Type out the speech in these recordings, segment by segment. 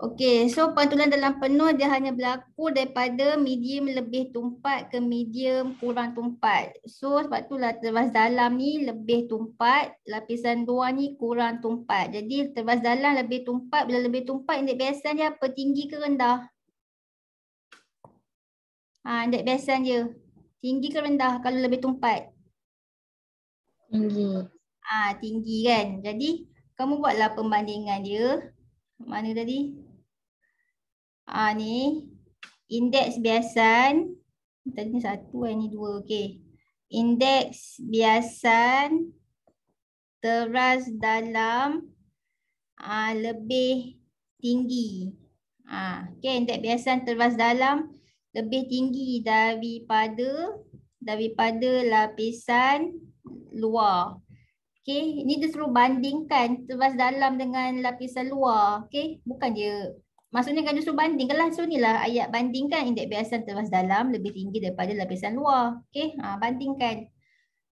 Okey, so pantulan dalam penuh dia hanya berlaku daripada medium lebih tumpat ke medium kurang tumpat. So sebab itulah terbas dalam ni lebih tumpat, lapisan luar ni kurang tumpat. Jadi terbas dalam lebih tumpat, bila lebih tumpat indeks biasan dia apa? Tinggi ke rendah? Indeks biasan dia tinggi ke rendah kalau lebih tumpat? Tinggi. Tinggi kan. Jadi kamu buatlah pembandingan dia. Mana tadi? Ni indeks biasan. Tadi ni 1 ni 2. Okey. Indeks biasan teras dalam lebih tinggi. Okey, indeks biasan teras dalam lebih tinggi daripada lapisan luar. Okey, ini dia suruh bandingkan teras dalam dengan lapisan luar. Okey, bukan dia. Maksudnya kan dia suruh bandingkan lah. So inilah ayat bandingkan indeks biasan teras dalam lebih tinggi daripada lapisan luar. Okey, bandingkan.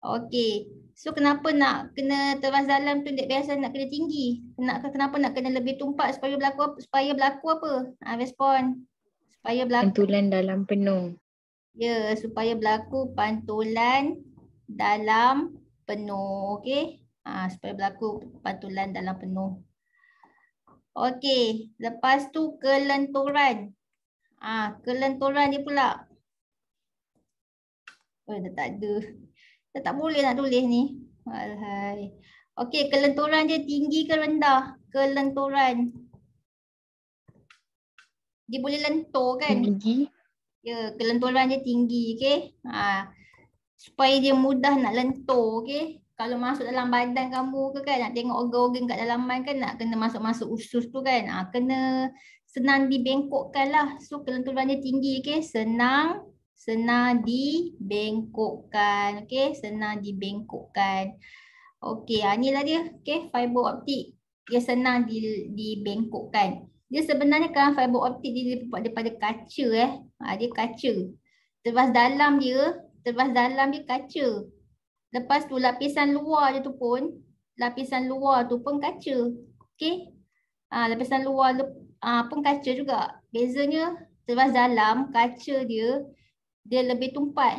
Okey, so kenapa nak kena teras dalam tu indeks biasan nak kena tinggi? Kenapa nak kena lebih tumpat supaya berlaku apa? Respon. Supaya berlaku Pantulan dalam penuh. ya, supaya berlaku pantulan dalam penuh. Okey. Supaya berlaku pantulan dalam penuh. Okey, lepas tu kelenturan. Kelenturan dia pula. Dah tak ada. Dah tak boleh nak tulis ni. Alhai. Okey, kelenturan dia tinggi ke rendah? Kelenturan. Dia boleh lentur kan? Tinggi. Ya, kelenturan dia tinggi, okey. Supaya dia mudah nak lentur, okey. Kalau masuk dalam badan kamu ke kan, nak tengok organ-organ kat dalaman kan, nak kena masuk-masuk usus tu kan. Kena senang dibengkokkan lah. So kelenturan dia tinggi, okey. Senang dibengkokkan, okey. Senang dibengkokkan. Okey, inilah dia, okey. Fiber optik. Dia senang dibengkokkan. Dia sebenarnya kan fiber optik dia dibuat daripada kaca dia kaca. Terbas dalam dia kaca. Lepas tu lapisan luar dia tu pun kaca. Okey. Lapisan luar pun kaca juga. Bezanya terbas dalam kaca dia lebih tumpat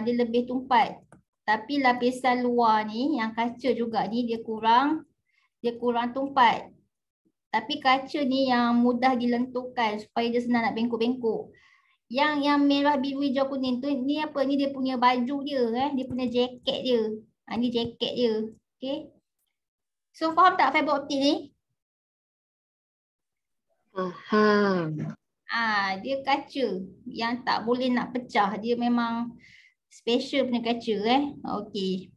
dia lebih tumpat. Tapi lapisan luar ni yang kaca juga ni dia kurang tumpat. Tapi kaca ni yang mudah dilenturkan supaya dia senang nak bengkok-bengkok. Yang merah, biru, hijau, kuning tu ni apa? Ni dia punya baju dia dia punya jaket dia. Ni jaket dia. Okey. So faham tak fiber optik ni? Faham. Dia kaca yang tak boleh nak pecah. Dia memang special punya kaca Okey.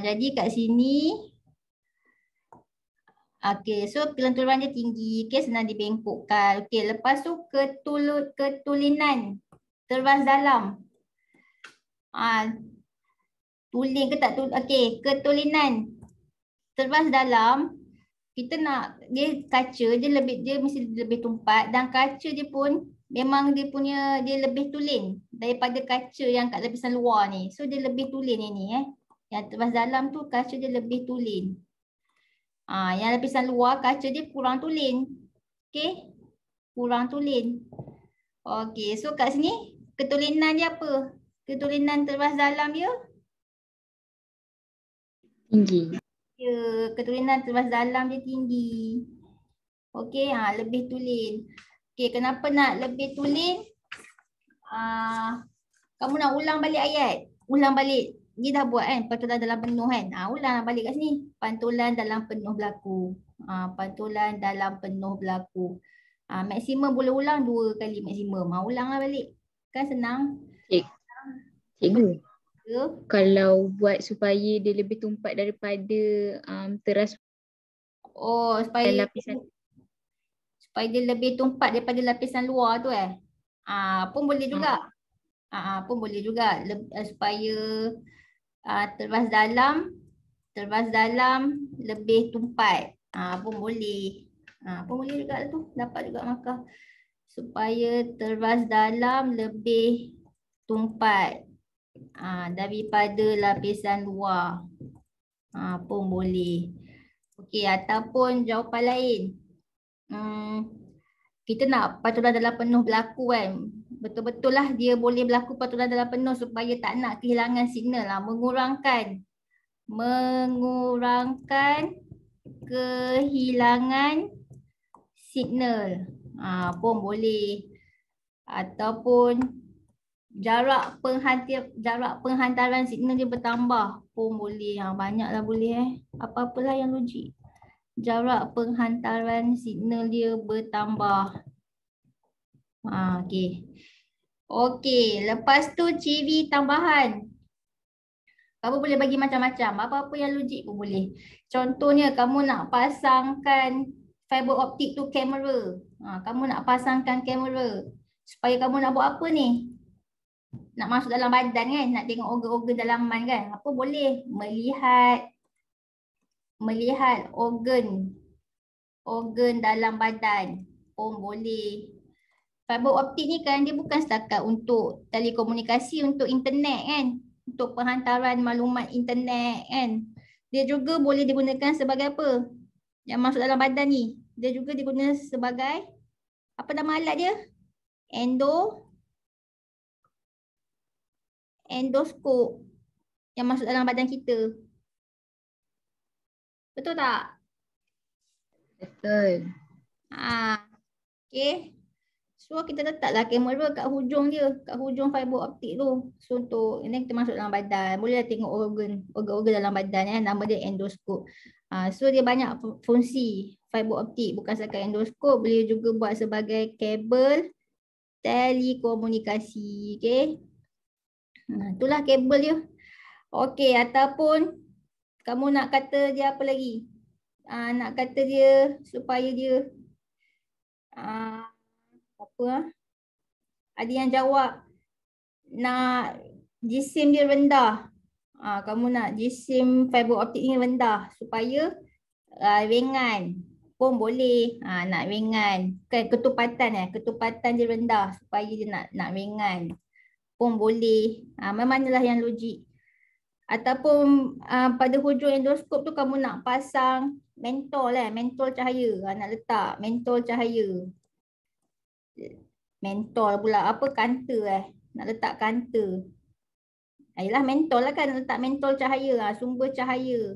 Jadi kat sini okey, so kelenturan dia tinggi, okey, senang dibengkokkan. Okey, lepas tu ketulinan terbas dalam. Tuling ke tak tuling? Okey, ketulinan terbas dalam kita nak dia kaca dia mesti lebih tumpat dan kaca dia pun memang dia lebih tulen daripada kaca yang kat lapisan luar ni. So dia lebih tulen ini Yang terbas dalam tu kaca dia lebih tulen. Yang lapisan luar kaca dia kurang tulen. Okey? Kurang tulen. Okey, so kat sini ketulinan dia apa? Ketulinan terbas dalam dia? Tinggi. Ya, ketulinan terbas dalam dia tinggi. Okey, lebih tulen. Okey, kenapa nak lebih tulen? Kamu nak ulang balik ayat. Ulang balik. Dia dah buat pantulan dalam penuh kan. Ulang balik kat sini. Pantulan dalam penuh berlaku. Pantulan dalam penuh berlaku. Maksimum boleh ulang 2 kali maksimum. Ulanglah balik. Kan senang. Cikgu. Kalau buat supaya dia lebih tumpat daripada teras supaya lapisan, supaya dia lebih tumpat daripada lapisan luar tu pun boleh juga. Pun boleh juga supaya terbas dalam lebih tumpat. Pun boleh. Pun boleh juga tu. Dapat juga markah. Supaya terbas dalam lebih tumpat daripada lapisan luar. Pun boleh. Okey, ataupun jawapan lain. Kita nak patulan dalam penuh berlaku kan. Betul-betul lah dia boleh berlaku patulan dalam penuh supaya tak nak kehilangan signal lah. Mengurangkan kehilangan signal. Pun boleh. Ataupun jarak penghantaran signal dia bertambah pun boleh. Banyaklah boleh Apa-apalah yang logik. Jarak penghantaran signal dia bertambah. Okey. Okey, lepas tu ciri tambahan. Kamu boleh bagi macam-macam. Apa-apa yang logik pun boleh. Contohnya kamu nak pasangkan fiber optik tu kamera. Kamu nak pasangkan kamera. Supaya kamu nak buat apa ni? Nak masuk dalam badan kan? Nak tengok organ-organ dalaman kan? Apa boleh? Melihat organ dalam badan pun boleh. Fiber optik ni kan dia bukan setakat untuk telekomunikasi, untuk internet kan, untuk penghantaran maklumat internet kan. Dia juga boleh digunakan sebagai apa? Yang masuk dalam badan ni. Dia juga digunakan sebagai apa nama alat dia? Endoskop yang masuk dalam badan kita. Betul tak? Betul. Okay. So kita letaklah kamera kat hujung dia, kat hujung fiber optik tu. So untuk ini kita masuk dalam badan, bolehlah tengok organ-organ dalam badan ya. Nama dia endoskop. So dia banyak fungsi fiber optik, bukan setakat endoskop, boleh juga buat sebagai kabel telekomunikasi. Okay. Itulah kabel dia. Okay, ataupun kamu nak kata dia apa lagi? Nak kata dia supaya dia ada yang jawab nak jisim dia rendah. Kamu nak jisim fiber optik ni rendah supaya ringan pun boleh. Nak ringan. Ketupatan dia rendah supaya dia nak ringan pun boleh. Manalah yang logik. Ataupun pada hujung endoskop tu kamu nak pasang mentol cahaya. Nak letak mentol cahaya. Mentol pula apa, kanta nak letak kanta. Yalah mentol lah kan, letak mentol cahaya, sumber cahaya.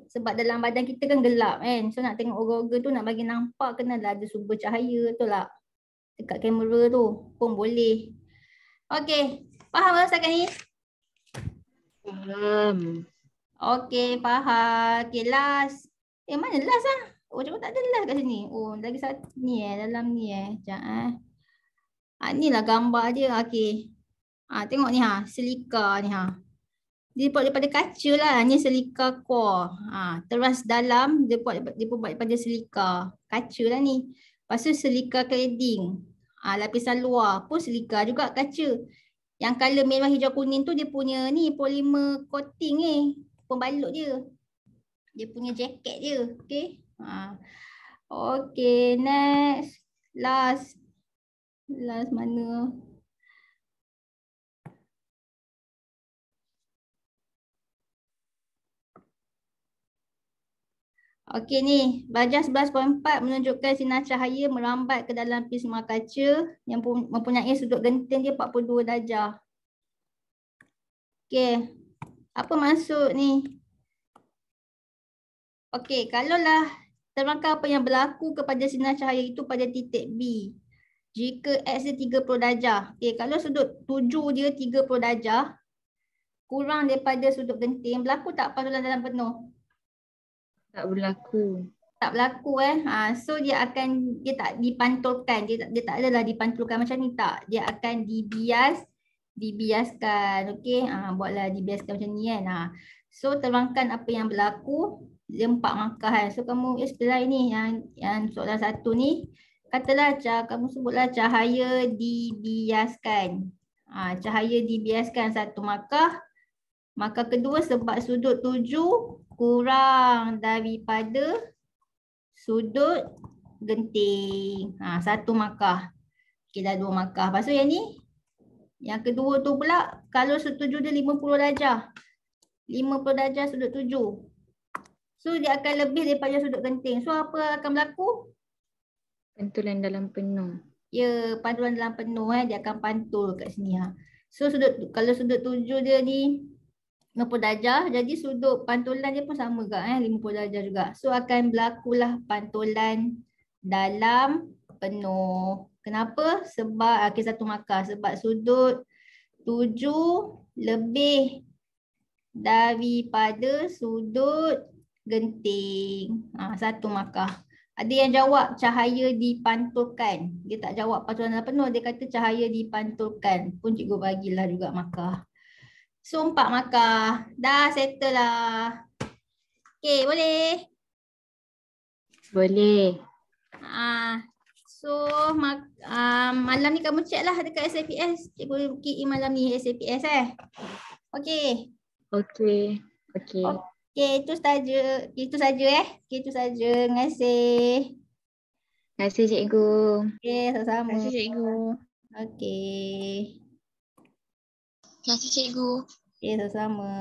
Sebab dalam badan kita kan gelap kan. So nak tengok organ-organ tu, nak bagi nampak kenalah ada sumber cahaya tu lah. Dekat kamera tu pun boleh. Okey, faham tak setakat ni? Faham. Okey, faham. Okey, last. Mana last lah? Cakap tak ada last kat sini. Lagi satu ni dalam ni Sekejap inilah gambar dia. Okey. Tengok ni silika ni Dia buat daripada kaca lah. Ni silika core. Teras dalam dia buat daripada silika. Kaca lah ni. Lepas tu silika cladding. Lapisan luar pun silika juga, kaca. Yang color merah hijau kuning tu dia punya ni polymer coating ni. Pembalut dia. Dia punya jaket dia. Okay. Okay, next. Last mana? Okey ni, belajar 11.4 menunjukkan sinar cahaya merambat ke dalam prisma kaca yang mempunyai sudut genting dia 42 darjah. Okey, apa maksud ni? Okey, kalaulah terangkan apa yang berlaku kepada sinar cahaya itu pada titik B. Jika X dia 30 darjah. Okey, kalau sudut tuju dia 30 darjah, kurang daripada sudut genting, berlaku tak patulan dalam penuh? Tak berlaku. Tak berlaku So dia tak dipantulkan. Dia tak adalah dipantulkan macam ni, tak. Dia akan dibiaskan. Okey, buatlah dibiaskan macam ni kan. So terangkan apa yang berlaku. Dia 4 markah So kamu explain ni yang soalan 1 ni. Katalah kamu sebutlah cahaya dibiaskan. Cahaya dibiaskan 1 markah. Markah kedua sebab sudut tuju kurang daripada sudut genting. 1 markah. Okey, dah 2 markah. Lepas tu yang ni, yang kedua tu pula, kalau sudut tuju dia 50 darjah. 50 darjah sudut tuju. So dia akan lebih daripada sudut genting. So apa akan berlaku? Pantulan dalam penuh. Ya, pantulan dalam penuh dia akan pantul kat sini ha. So kalau sudut 7 dia ni 50 darjah, jadi sudut pantulan dia pun sama juga 50 darjah juga. So akan berlakulah pantulan dalam penuh. Kenapa? Sebab satu markah. Sebab sudut 7 lebih daripada sudut genting. Satu markah. Ada yang jawab cahaya dipantulkan. Dia tak jawab pantulan dalam penuh. Dia kata cahaya dipantulkan. Pun cikgu bagilah juga markah. So 4 markah. Dah settle lah. Okay, boleh? Boleh. So malam ni kamu check lah dekat SAPS. Cikgu key in malam ni SAPS Okay. Okey. Okey. Okay, itu saja. Itu saja Okay, itu saja. Terima kasih. Terima kasih cikgu. Okay, sama-sama. Terima kasih cikgu. Okay. Terima kasih cikgu. Okay, sama-sama.